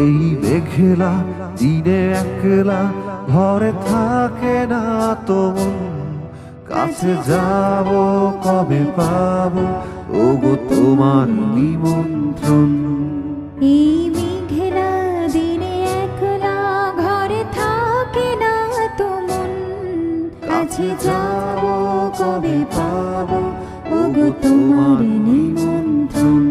এই মেঘলা দিনে একলা ঘরে থাকে না তো মন, কাছে যাব কবে পাবো ওগো তোমার নিমন্ত্রণ। এই মেঘলা দিনে একলা ঘরে থাকে না তো মন, কাছে যাব কবে পাবো ওগো তোমার নিমন্ত্রণ।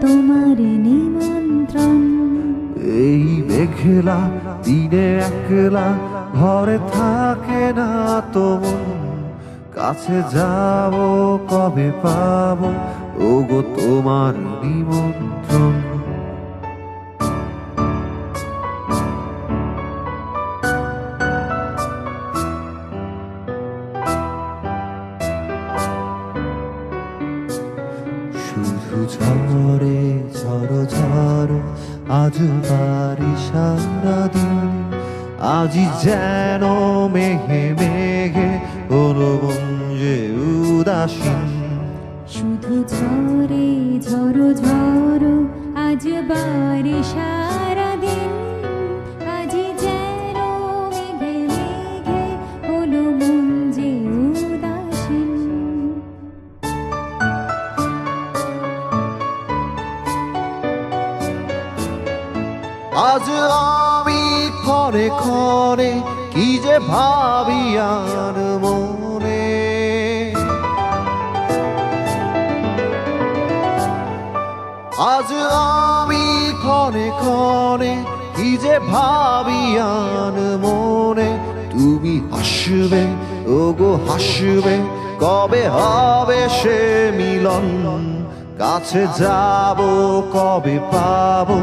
তোমার নিমন্ত্রণ। এই মেঘলা দিনে একলা ঘরে থাকে না তো মন, কাছে যাব কবে পাবো ওগো তোমার নিমন্ত্রণ। শুধু ঝরে ঝড়ো ঝড়ো আজ বাড়ি সারাদিন, আজি যেন মেঘে মেঘে হলো যে উদাসীন। শুধু ঝরে ঝড়ো ঝড়ো আজ বাড়ি সারাদিন, আজি যেন মেঘে মেঘে হলো মন যে উদাসীন। আজ আমি ক্ষণে ক্ষণে কি যে ভাবি আর মনে, আজ আমি ক্ষণে ক্ষণে কি যে ভাবি আর মনে। তুমি হাসবে ওগো হাসবে কবে হবে সে মিলন, কাছে যাব কবে পাবো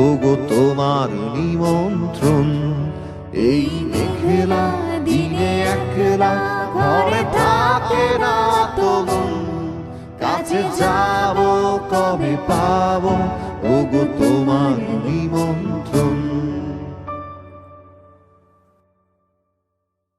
ওগো তোমার নিমন্ত্রণ। এই মেঘলা দিনে একলা ঘরে থাকে না তো মন, কাছে যাব কবে পাবো ওগো তোমার নিমন্ত্রণ।